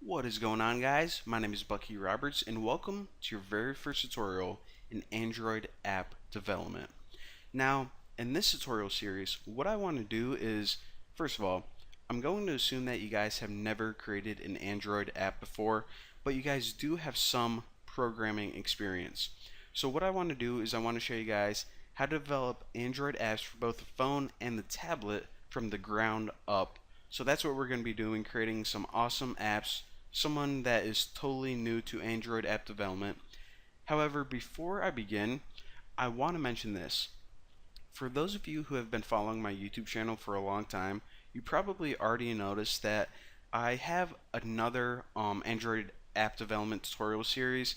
What is going on, guys? My name is Bucky Roberts and welcome to your very first tutorial in Android app development. Now, in this tutorial series, what I want to do is, first of all, I'm going to assume that you guys have never created an Android app before, but you guys do have some programming experience. So what I want to do is I want to show you guys how to develop Android apps for both the phone and the tablet from the ground up. So that's what we're going to be doing, creating some awesome apps, someone that is totally new to Android app development. However, before I begin, I want to mention this. For those of you who have been following my YouTube channel for a long time, you probably already noticed that I have another Android app development tutorial series,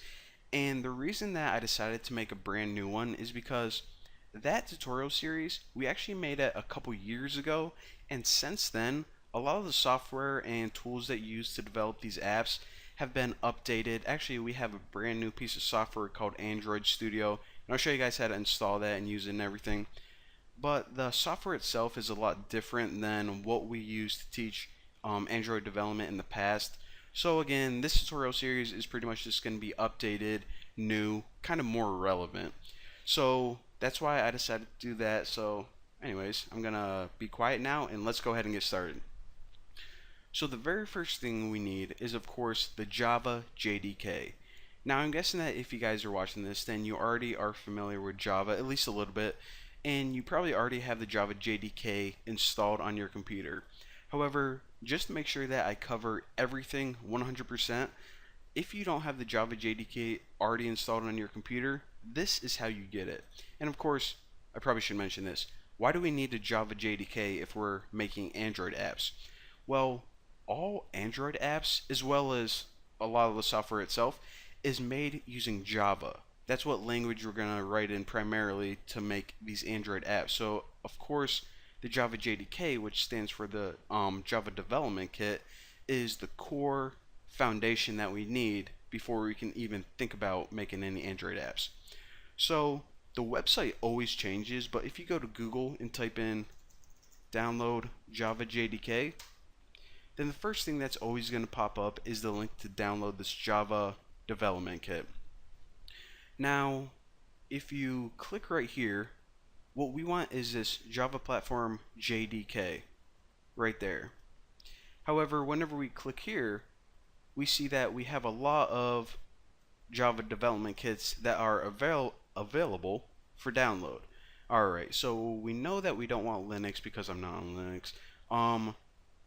and the reason that I decided to make a brand new one is because that tutorial series we actually made it a couple years ago, and since then a lot of the software and tools that you use to develop these apps have been updated. Actually, we have a brand new piece of software called Android Studio, and I'll show you guys how to install that and use it and everything. But the software itself is a lot different than what we used to teach Android development in the past. So again, this tutorial series is pretty much just going to be updated, new, kind of more relevant. So that's why I decided to do that. So anyways, I'm going to be quiet now and let's go ahead and get started. So the very first thing we need is of course the Java JDK. Now I'm guessing that if you guys are watching this, then you already are familiar with Java, at least a little bit, and you probably already have the Java JDK installed on your computer. However, just to make sure that I cover everything 100%, if you don't have the Java JDK already installed on your computer, this is how you get it. And of course, I probably should mention this. Why do we need a Java JDK if we're making Android apps? Well, all Android apps, as well as a lot of the software itself, is made using Java. That's what language we're going to write in primarily to make these Android apps. So, of course, the Java JDK, which stands for the Java Development Kit, is the core foundation that we need before we can even think about making any Android apps. So, the website always changes, but if you go to Google and type in download Java JDK, then the first thing that's always going to pop up is the link to download this Java Development Kit. Now, if you click right here, what we want is this Java Platform JDK right there. However, whenever we click here, we see that we have a lot of Java development kits that are available for download. Alright, so we know that we don't want Linux because I'm not on Linux.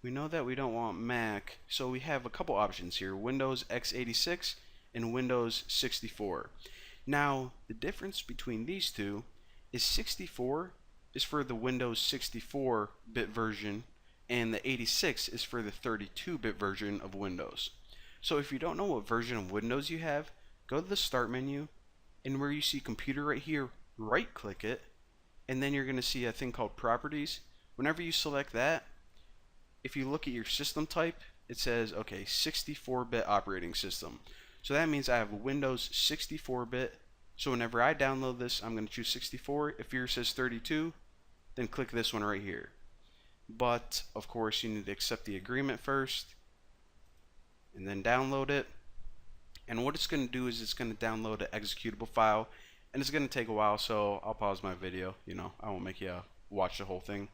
We know that we don't want Mac, so we have a couple options here, Windows x86 and Windows 64. Now, the difference between these two is 64 is for the Windows 64-bit version, and the 86 is for the 32-bit version of Windows. So if you don't know what version of Windows you have, go to the Start menu, and where you see Computer right here, right-click it, and then you're going to see a thing called Properties. Whenever you select that, if you look at your system type, it says, okay, 64-bit operating system. So that means I have Windows 64-bit. So whenever I download this, I'm going to choose 64. If yours says 32, then click this one right here. But, of course, you need to accept the agreement first, and then download it. And what it's going to do is it's going to download an executable file, and it's going to take a while, so I'll pause my video. I won't make you watch the whole thing.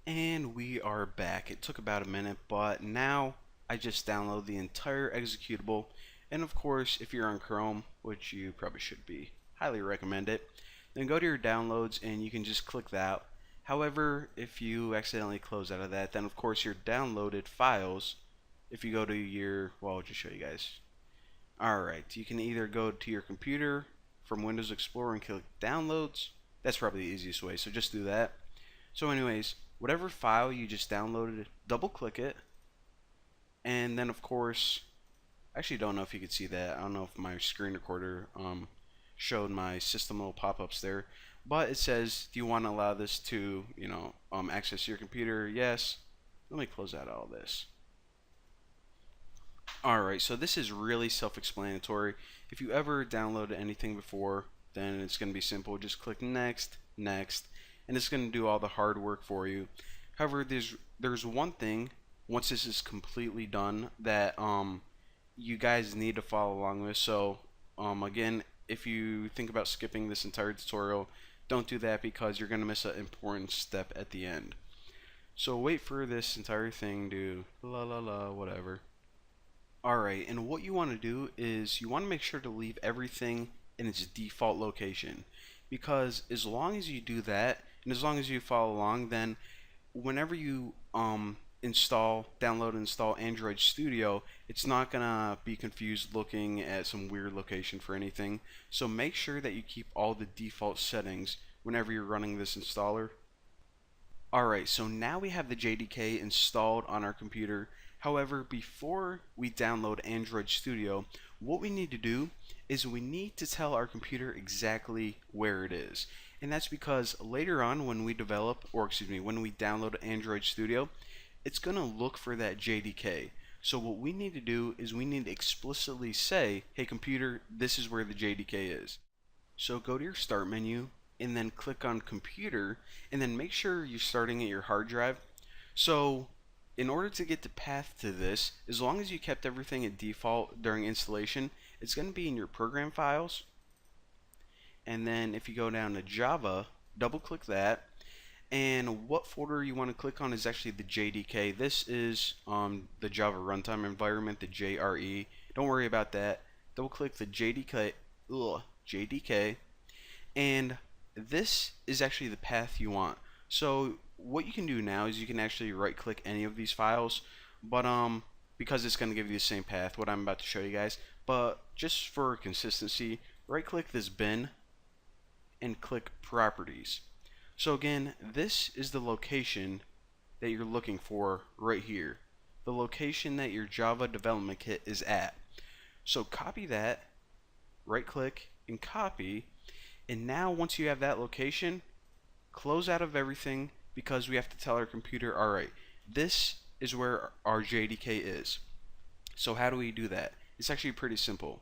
And we are back. It took about a minute, but now I just download the entire executable. And of course, if you're on Chrome, which you probably should be, highly recommend it, then go to your downloads and you can just click that. However, if you accidentally close out of that, then of course your downloaded files, if you go to your, well, I'll just show you guys. Alright, you can either go to your computer from Windows Explorer and click downloads. That's probably the easiest way, so just do that. So anyways, whatever file you just downloaded, double click it, and then of course, I actually don't know if you could see that. I don't know if my screen recorder showed my system little pop-ups there, but it says, do you want to allow this to access your computer? Yes. Let me close out all this. Alright, so this is really self-explanatory. If you ever downloaded anything before, then it's going to be simple. Just click next, next, and it's going to do all the hard work for you. However, there's one thing once this is completely done that you guys need to follow along with. So again, if you think about skipping this entire tutorial, don't do that because you're going to miss an important step at the end. So wait for this entire thing to la la la whatever. Alright, and what you want to do is you want to make sure to leave everything in its default location, because as long as you do that and as long as you follow along, then whenever you download, install Android Studio, it's not gonna be confused looking at some weird location for anything. So make sure that you keep all the default settings whenever you're running this installer. Alright, so now we have the JDK installed on our computer. However, before we download Android Studio, what we need to do is we need to tell our computer exactly where it is. And that's because later on when we when we download Android Studio, it's going to look for that JDK. So what we need to do is we need to explicitly say, hey computer, this is where the JDK is. So go to your start menu and then click on computer, and then make sure you're starting at your hard drive. So in order to get the path to this, as long as you kept everything at default during installation, it's going to be in your program files. And then if you go down to Java, double click that, and what folder you want to click on is actually the JDK. This is the Java runtime environment, the JRE. Don't worry about that. Double click the JDK, and this is actually the path you want. So what you can do now is you can actually right click any of these files, but because it's going to give you the same path, what I'm about to show you guys, but just for consistency, right click this bin and click properties. So again, this is the location that you're looking for right here, the location that your Java development kit is at. So copy that, right click and copy, and now once you have that location, close out of everything, because we have to tell our computer, alright, this is where our JDK is. So how do we do that? It's actually pretty simple.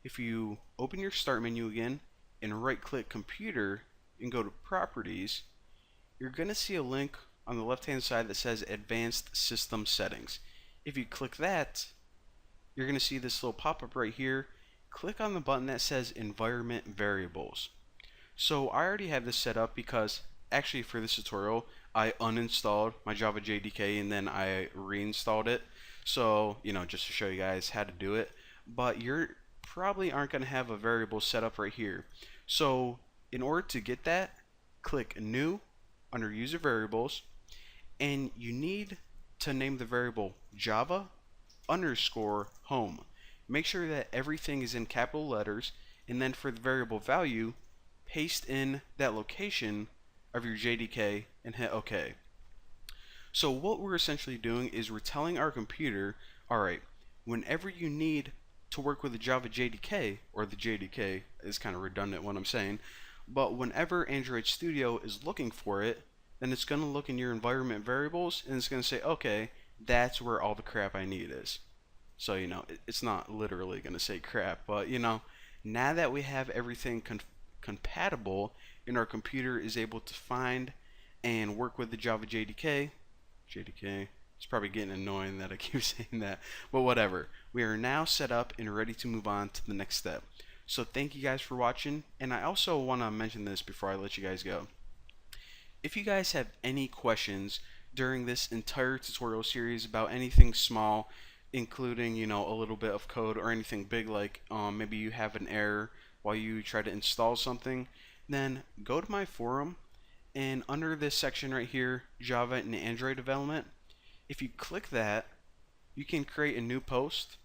If you open your start menu again and right click computer and go to properties, you're going to see a link on the left hand side that says advanced system settings. If you click that, you're going to see this little pop-up right here. Click on the button that says environment variables. So I already have this set up because actually for this tutorial I uninstalled my Java JDK and then I reinstalled it, so just to show you guys how to do it. But you're probably aren't going to have a variable set up right here. So in order to get that, click new under user variables, and you need to name the variable Java underscore home. Make sure that everything is in capital letters, and then for the variable value, paste in that location of your JDK and hit OK. So what we're essentially doing is we're telling our computer, alright, whenever you need to work with the Java JDK, or the JDK is kind of redundant what I'm saying, but whenever Android Studio is looking for it, then it's going to look in your environment variables and it's going to say, okay, that's where all the crap I need is. So it's not literally going to say crap, but now that we have everything compatible and our computer is able to find and work with the Java JDK, it's probably getting annoying that I keep saying that, but whatever. We are now set up and ready to move on to the next step. So thank you guys for watching, and I also want to mention this before I let you guys go. If you guys have any questions during this entire tutorial series about anything small, including a little bit of code, or anything big like maybe you have an error while you try to install something, then go to my forum, and under this section right here, Java and Android development, if you click that, you can create a new post,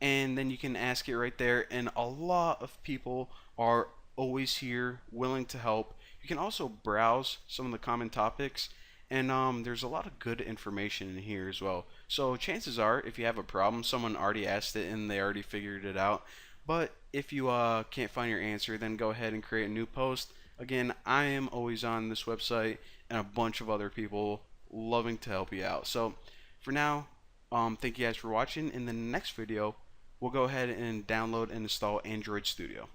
and then you can ask it right there, and a lot of people are always here willing to help. You can also browse some of the common topics, and there's a lot of good information in here as well. So chances are, if you have a problem, someone already asked it and they already figured it out. But if you can't find your answer, then go ahead and create a new post. Again, I am always on this website, and a bunch of other people loving to help you out. So for now, thank you guys for watching. In the next video, we'll go ahead and download and install Android Studio.